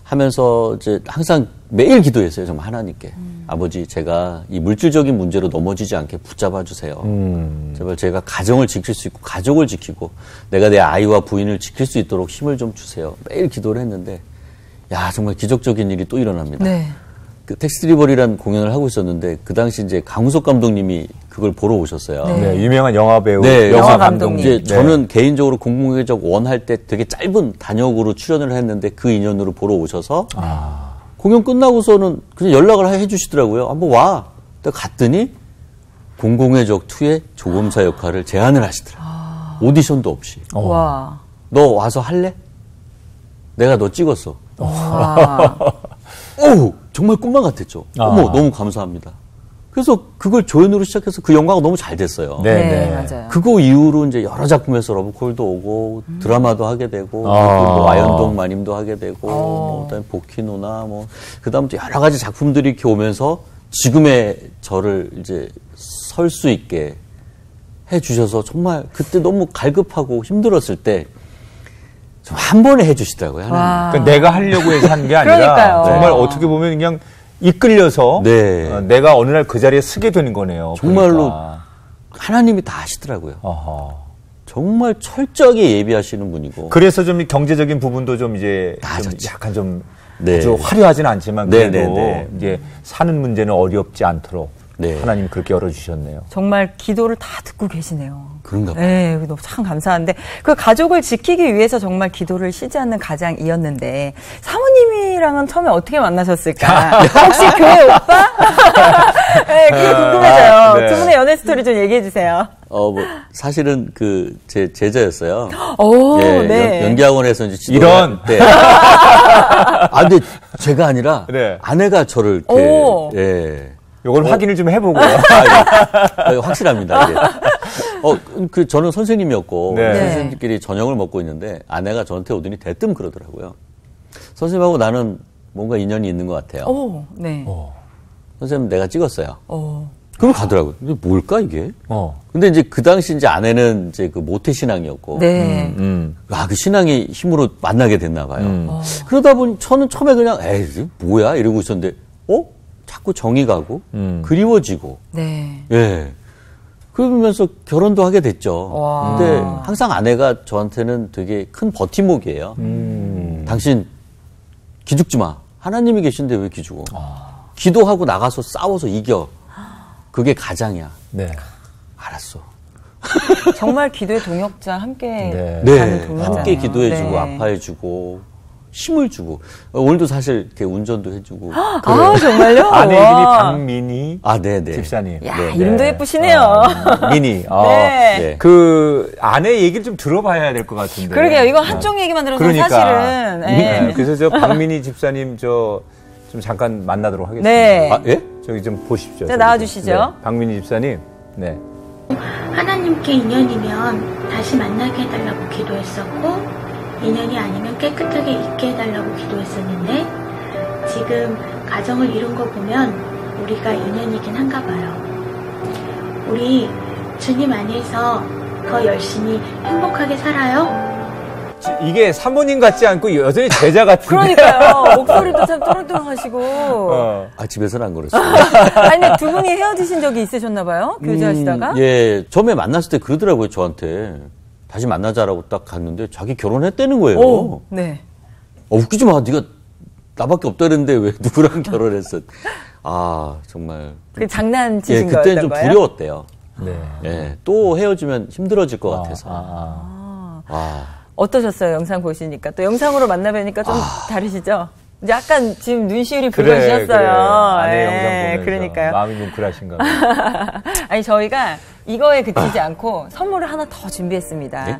하면서 이제 항상 매일 기도했어요. 정말 하나님께. 아버지, 제가 이 물질적인 문제로 넘어지지 않게 붙잡아 주세요. 제발 제가 가정을 지킬 수 있고 가족을 지키고 내가 내 아이와 부인을 지킬 수 있도록 힘을 좀 주세요. 매일 기도를 했는데 야, 정말 기적적인 일이 또 일어납니다. 네. 그 택시 드리버리라는 공연을 하고 있었는데 그 당시 이제 강우석 감독님이 그걸 보러 오셔서요. 네, 유명한 영화 배우, 네, 영화 영화 감독님. 감독님. 이제 저는 개인적으로 공공의적 원 할 때 되게 짧은 단역으로 출연을 했는데 그 인연으로 보러 오셔서 공연 끝나고서는 그냥 연락을 해주시더라고요. 한번 와. 내가 갔더니 공공의적 2의 조검사 역할을 제안을 하시더라. 오디션도 없이. 와. 너 와서 할래? 내가 너 찍었어. 와. 어우, 정말 꿈만 같았죠. 어머, 너무 감사합니다. 그래서 그걸 조연으로 시작해서 그 영화가 너무 잘 됐어요. 네, 맞아요. 그거 이후로 이제 여러 작품에서 러브콜도 오고 드라마도 하게 되고 뭐 아현동 마님도 하게 되고 뭐 그다음에 보키노나 뭐 그다음부터 여러 가지 작품들이 이렇게 오면서 지금의 저를 이제 설 수 있게 해 주셔서 정말 그때 너무 갈급하고 힘들었을 때 좀 한 번에 해 주시더라고요. 하나님. 그러니까 내가 하려고 해서 한 게 아니라 그러니까요. 정말 네. 어떻게 보면 그냥 이끌려서 네. 내가 어느 날 그 자리에 서게 되는 거네요. 정말로 그러니까. 하나님이 다 하시더라고요. 어허. 정말 철저하게 예비하시는 분이고. 그래서 좀 이 경제적인 부분도 좀 이제 좀 나아졌지. 약간 좀 네. 아주 화려하진 않지만 네, 그래도 네, 네. 이제 사는 문제는 어렵지 않도록 네. 하나님 그렇게 열어주셨네요. 정말 기도를 다 듣고 계시네요. 그런가 봐요. 네, 너무 참 감사한데 그 가족을 지키기 위해서 정말 기도를 쉬지 않는 가장이었는데 사모님이랑은 처음에 어떻게 만나셨을까? 혹시 교회 오빠? 네, 그게 궁금해져요. 네. 두 분의 연애 스토리 좀 얘기해 주세요. 뭐 사실은 제 제자였어요. 오, 예, 네. 연기학원에서 이제 이런. 때. 근데 제가 아니라 네. 아내가 저를 오. 이렇게 예. 요걸 확인을 좀 해보고요. 확실합니다. 예. 저는 선생님이었고 네. 선생님들끼리 저녁을 먹고 있는데 아내가 저한테 오더니 대뜸 그러더라고요. 선생님하고 나는 뭔가 인연이 있는 것 같아요. 오, 네. 선생님 내가 찍었어요. 오. 그럼 가더라고요. 근데 뭘까 이게? 근데 이제 그 당시 이제 아내는 이제 그 모태 신앙이었고, 네. 그 신앙의 힘으로 만나게 됐나 봐요. 그러다 보니 저는 처음에 그냥 에이 뭐야 이러고 있었는데, 자꾸 정이 가고 그리워지고, 네. 예. 그러면서 결혼도 하게 됐죠. 와. 근데 항상 아내가 저한테는 되게 큰 버팀목이에요. 당신 기죽지 마. 하나님이 계신데 왜 기죽어? 기도하고 나가서 싸워서 이겨. 그게 가장이야. 네. 알았어. 정말 기도의 동역자 함께 네. 가는 동역자. 함께 기도해주고 네. 아파해주고 힘을 주고 오늘도 사실 이렇게 운전도 해주고. 아, 정말요? 아내 이름이 와. 박민희 네네. 집사님. 야, 네. 이름도 예쁘시네요. 미니. 네. 네. 그 아내 얘기를 좀 들어봐야 될 것 같은데. 그러게요. 이거 한쪽 얘기만 들어서 그러니까. 사실은. 네. 그래서 저 박민희 집사님 좀 잠깐 만나도록 하겠습니다. 네. 예? 저기 좀 보십시오. 자, 저기 나와주시죠. 네. 박민희 집사님. 네. 하나님께 인연이면 다시 만나게 해달라고 기도했었고 인연이 아니면 깨끗하게 잊게 해달라고 기도했었는데 지금 가정을 이룬 거 보면 우리가 인연이긴 한가 봐요. 우리 주님 안에서 더 열심히 행복하게 살아요. 이게 사모님 같지 않고 여전히 제자 같은데. 그러니까요. 목소리도 참 또렷또렷하시고. 집에서는 안 그랬어요. 아니, 근데 두 분이 헤어지신 적이 있으셨나봐요? 교제하시다가? 예. 처음에 만났을 때 그러더라고요, 저한테. 다시 만나자라고 딱 갔는데 자기 결혼했다는 거예요. 오, 네. 웃기지 마. 네가 나밖에 없다 그랬는데 왜 누구랑 결혼했어. 정말. 그 장난치신 예, 그때는 좀 거였던 거예요? 두려웠대요. 네. 예, 또 헤어지면 힘들어질 것 같아서. 어떠셨어요? 영상 보시니까. 또 영상으로 만나뵈니까 좀 다르시죠? 약간 지금 눈시울이 붉어지셨어요. 그래. 아내 네, 영상 보면서 그러니까요. 마음이 뭉클하신가 봐요. 아니, 저희가 이거에 그치지 않고 선물을 하나 더 준비했습니다. 네?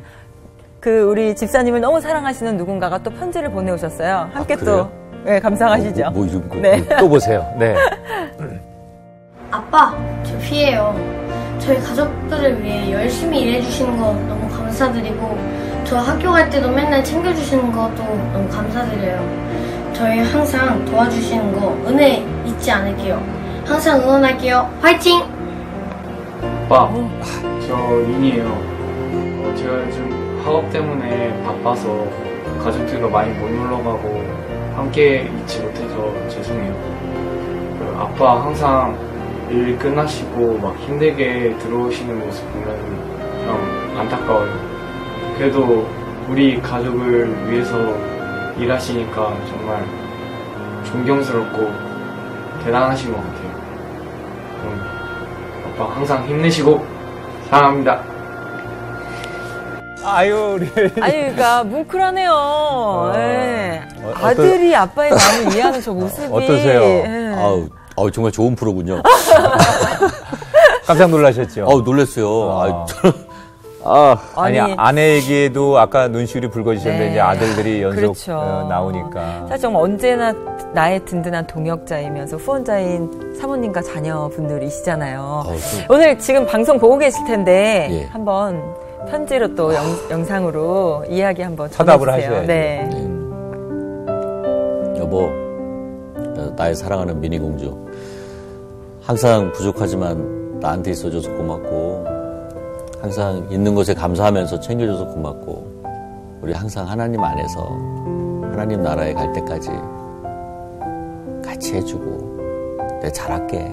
그 우리 집사님을 너무 사랑하시는 누군가가 또 편지를 보내오셨어요. 함께 또 그래요? 네, 감상하시죠. 뭐 이런 거. 네. 또 보세요. 네. 아빠, 저 피해요. 저희 가족들을 위해 열심히 일해주시는 거 너무 감사드리고 저 학교 갈 때도 맨날 챙겨주시는 것도 너무 감사드려요. 저희 항상 도와주시는 거 은혜 잊지 않을게요. 항상 응원할게요. 화이팅! 아빠, 저 윤이에요. 제가 요즘 학업 때문에 바빠서 가족들과 많이 못 놀러가고 함께 있지 못해서 죄송해요. 아빠 항상 일 끝나시고 막 힘들게 들어오시는 모습 보면 참 안타까워요. 그래도 우리 가족을 위해서 일하시니까 정말 존경스럽고 대단하신 것 같아요. 그럼 아빠 항상 힘내시고 사랑합니다. 아유, 우리. 아니, 그러니까 뭉클하네요. 네. 어떠- 아들이 아빠의 마음을 이해하는 저 모습이. 어떠세요? 네. 정말 좋은 프로군요. 깜짝 놀라셨죠? 놀랐어요. 아니, 아내에게도 아까 눈시울이 붉어지셨는데 네. 이제 아들들이 연속 그렇죠. 나오니까. 사실 정말 언제나 나의 든든한 동역자이면서 후원자인 사모님과 자녀분들이시잖아요. 오늘 지금 방송 보고 계실 텐데 예. 한번 편지로 또 영상으로 이야기 한번 화답을 전해주세요. 하셔야죠. 네. 여보, 나의 사랑하는 미니 공주. 항상 부족하지만 나한테 있어줘서 고맙고 항상 있는 것에 감사하면서 챙겨줘서 고맙고 우리 항상 하나님 안에서 하나님 나라에 갈 때까지 같이 해주고 내가 잘할게.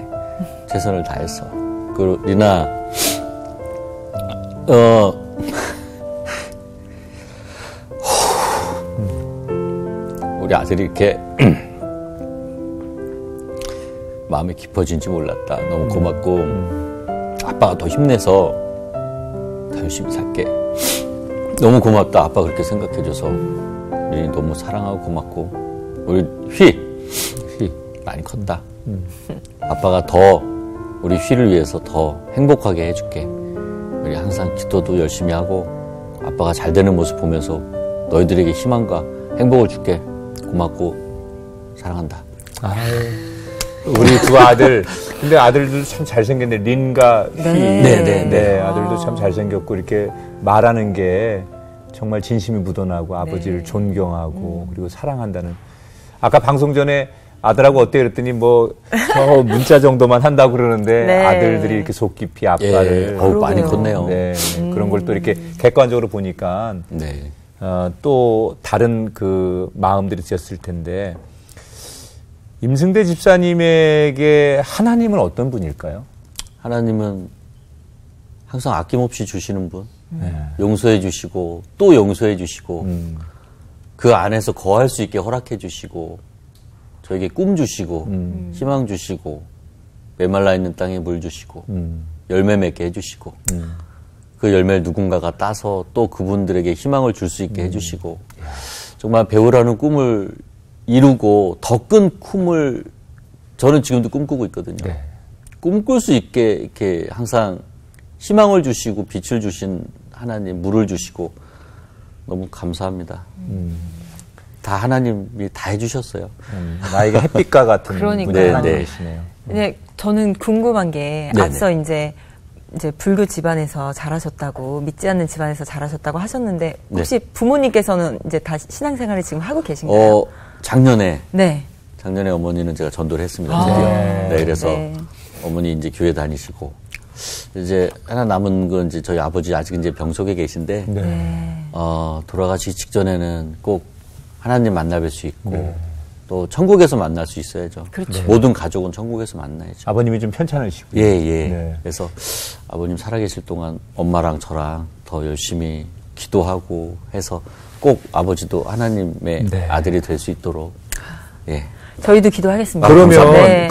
최선을 다해서. 그리고 리나 우리 아들이 이렇게 마음에 깊어진지 몰랐다. 너무 고맙고 아빠가 더 힘내서 더 열심히 살게. 너무 고맙다. 아빠 그렇게 생각해줘서 우리 너무 사랑하고 고맙고 우리 휘 많이 컸다. 아빠가 더 우리 휘를 위해서 더 행복하게 해줄게. 우리 항상 기도도 열심히 하고 아빠가 잘 되는 모습 보면서 너희들에게 희망과 행복을 줄게. 고맙고 사랑한다. 우리 두 아들, 근데 아들도 참 잘생겼네. 린과 휘. 네. 아들도 참 잘생겼고, 이렇게 말하는 게 정말 진심이 묻어나고, 아버지를 존경하고, 그리고 사랑한다는. 아까 방송 전에 아들하고 어때 그랬더니 저 문자 정도만 한다고 그러는데, 아들들이 이렇게 속 깊이 아빠를. 많이 컸네요. 네. 그런 걸 또 이렇게 객관적으로 보니까, 또 다른 그 마음들이 있었을 텐데, 임승대 집사님에게 하나님은 어떤 분일까요? 하나님은 항상 아낌없이 주시는 분, 용서해 주시고 또 용서해 주시고 그 안에서 거할 수 있게 허락해 주시고 저에게 꿈 주시고 희망 주시고 메말라 있는 땅에 물 주시고 열매 맺게 해주시고 그 열매를 누군가가 따서 또 그분들에게 희망을 줄 수 있게 해주시고 정말 배우라는 꿈을 이루고 더 큰 꿈을 저는 지금도 꿈꾸고 있거든요. 꿈꿀 수 있게 이렇게 항상 희망을 주시고 빛을 주신 하나님, 물을 주시고 너무 감사합니다. 다 하나님이 다 해주셨어요. 나에게 햇빛과 같은 분이 하나님이시네요. 네, 저는 궁금한 게 앞서 이제 불교 집안에서 자라셨다고 믿지 않는 집안에서 자라셨다고 하셨는데 혹시 부모님께서는 이제 다 신앙생활을 지금 하고 계신가요? 작년에 어머니는 제가 전도를 했습니다. 드디어. 그래서 어머니 이제 교회 다니시고 이제 하나 남은 건 이제 저희 아버지 아직 이제 병속에 계신데 돌아가시기 직전에는 꼭 하나님 만나뵐 수 있고 또 천국에서 만날 수 있어야죠. 그렇죠. 모든 가족은 천국에서 만나야죠. 아버님이 좀 편찮으시고. 그래서 아버님 살아계실 동안 엄마랑 저랑 더 열심히 기도하고 해서 꼭 아버지도 하나님의 아들이 될 수 있도록. 저희도 기도하겠습니다.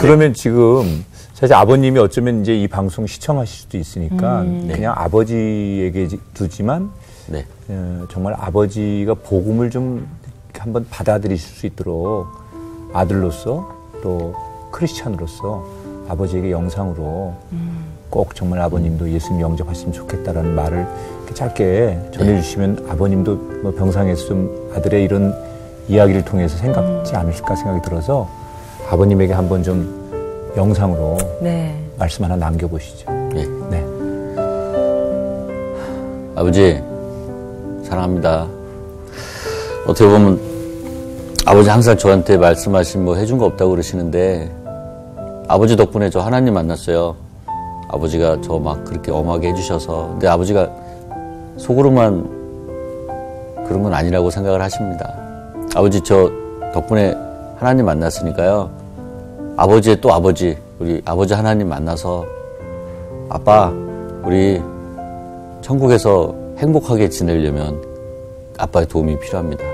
그러면 지금 사실 아버님이 어쩌면 이제 이 방송 시청하실 수도 있으니까 그냥 아버지에게 두지만 정말 아버지가 복음을 좀 한번 받아들이실 수 있도록 아들로서 또 크리스찬으로서 아버지에게 영상으로 꼭 정말 아버님도 예수님 영접하시면 좋겠다라는 말을 이렇게 짧게 전해주시면 아버님도 뭐 병상에서 좀 아들의 이런 이야기를 통해서 생각지 않으실까 생각이 들어서 아버님에게 한번 좀 영상으로 말씀 하나 남겨보시죠. 아버지 사랑합니다. 어떻게 보면 아버지 항상 저한테 말씀하신 뭐 해준 거 없다고 그러시는데 아버지 덕분에 저 하나님 만났어요. 아버지가 저 막 그렇게 엄하게 해주셔서 근데 아버지가 속으로만 그런 건 아니라고 생각을 하십니다. 아버지 저 덕분에 하나님 만났으니까요. 아버지의 또 아버지 우리 아버지 하나님 만나서 아빠 우리 천국에서 행복하게 지내려면 아빠의 도움이 필요합니다.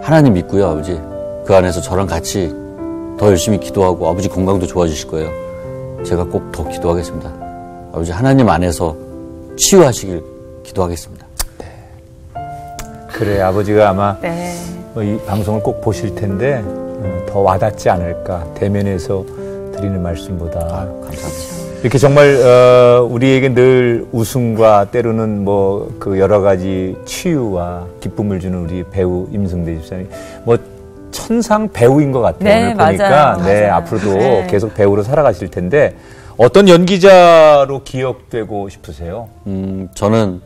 하나님 믿고요 아버지 그 안에서 저랑 같이 더 열심히 기도하고 아버지 건강도 좋아지실 거예요. 제가 꼭 더 기도하겠습니다. 아버지 하나님 안에서 치유하시길 기도하겠습니다. 그래 아버지가 아마 이 방송을 꼭 보실 텐데 더 와닿지 않을까 대면에서 드리는 말씀보다 감사합니다. 이렇게 정말 우리에게 늘 웃음과 때로는 뭐 그 여러 가지 치유와 기쁨을 주는 우리 배우 임승대 집사님 뭐 천상 배우인 것 같아요. 오늘 보니까 맞아요. 앞으로도 계속 배우로 살아가실 텐데 어떤 연기자로 기억되고 싶으세요? 저는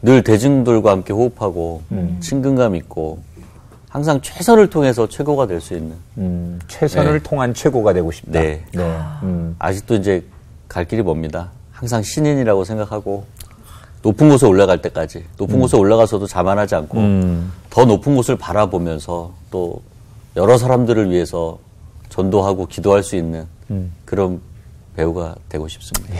늘 대중들과 함께 호흡하고 친근감 있고 항상 최선을 통해서 최고가 될 수 있는 최선을 통한 최고가 되고 싶다. 아직도 이제 갈 길이 멉니다. 항상 신인이라고 생각하고 높은 곳에 올라갈 때까지 높은 곳에 올라가서도 자만하지 않고 더 높은 곳을 바라보면서 또 여러 사람들을 위해서 전도하고 기도할 수 있는 그런 배우가 되고 싶습니다.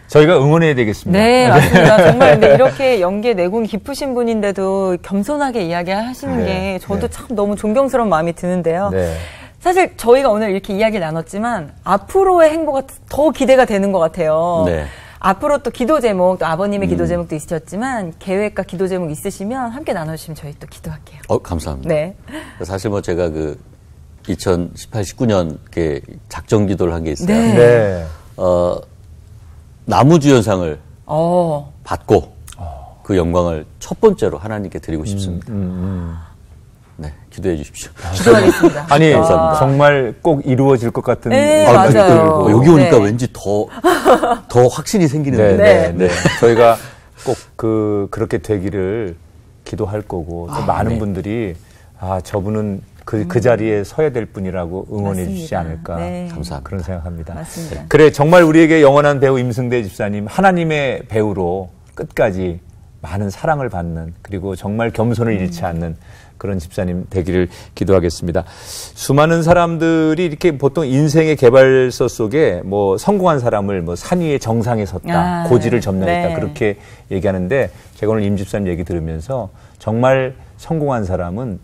저희가 응원해야 되겠습니다. 네, 맞습니다. 정말 근데 이렇게 연기에 내공이 깊으신 분인데도 겸손하게 이야기하시는 게 저도 참 너무 존경스러운 마음이 드는데요. 사실 저희가 오늘 이렇게 이야기를 나눴지만 앞으로의 행보가 더 기대가 되는 것 같아요. 네. 앞으로 또 기도 제목, 또 아버님의 기도 제목도 있으셨지만 계획과 기도 제목 있으시면 함께 나눠주시면 저희 또 기도할게요. 감사합니다. 네. 사실 뭐 제가 2018, 19년 작정 기도를 한 게 있어요. 네. 네. 나무주연상을 받고 그 영광을 첫 번째로 하나님께 드리고 싶습니다. 네, 기도해 주십시오. 기도하겠습니다. 아니, 감사합니다. 정말 꼭 이루어질 것 같은 네, 생각이 맞아요. 들고. 여기 오니까 네. 왠지 더 확신이 생기는데. 네. 저희가 꼭 그렇게 되기를 기도할 거고, 또 많은 네. 분들이, 저분은 그 자리에 서야 될 분이라고 응원해 맞습니다. 주시지 않을까. 네. 감사합니다. 그런 생각합니다. 맞습니다. 그래, 정말 우리에게 영원한 배우 임승대 집사님, 하나님의 배우로 끝까지 많은 사랑을 받는, 그리고 정말 겸손을 잃지 않는 그런 집사님 되기를 기도하겠습니다. 수많은 사람들이 이렇게 보통 인생의 개발서 속에 뭐 성공한 사람을 뭐 산 위의 정상에 섰다, 고지를 점령했다, 네. 그렇게 얘기하는데, 제가 오늘 임 집사님 얘기 들으면서 정말 성공한 사람은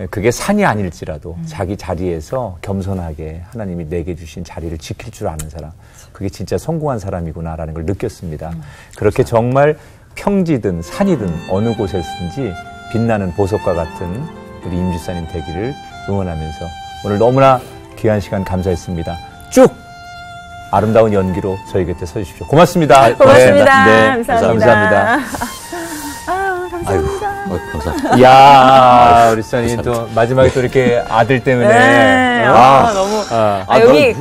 그게 산이 아닐지라도 자기 자리에서 겸손하게 하나님이 내게 주신 자리를 지킬 줄 아는 사람, 그게 진짜 성공한 사람이구나라는 걸 느꼈습니다. 그렇게 정말 평지든 산이든 어느 곳에서든지 빛나는 보석과 같은 우리 임 집사님 되기를 응원하면서 오늘 너무나 귀한 시간 감사했습니다. 쭉 아름다운 연기로 저희 곁에 서주십시오. 고맙습니다. 고맙습니다. 네, 감사합니다. 감사합니다. 이야, 우리 집사님 또 마지막에 또 이렇게 아들 때문에. 네. 너무. 여기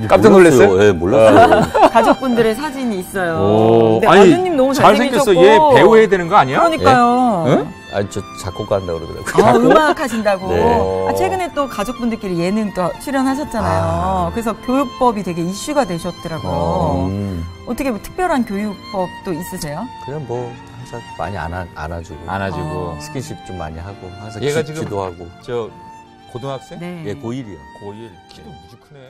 깜짝 놀랐어요? 네, 몰랐어요. 가족분들의 사진이 있어요. 오, 근데 아니, 아드님 너무 잘생겼어. 잘생기셨고. 얘 배우 해야 되는 거 아니야? 그러니까요. 응? 저 작곡가 한다고 그러더라고요. 음악 하신다고. 네. 최근에 또 가족분들끼리 예능 또 출연하셨잖아요. 그래서 교육법이 되게 이슈가 되셨더라고요. 어떻게 뭐 특별한 교육법도 있으세요? 그냥 뭐 항상 많이 안아주고 스킨십 좀 많이 하고 항상 얘가 지금 지도하고. 저 고등학생? 네. 예, 고1이요. 고1. 키도 무지 크네.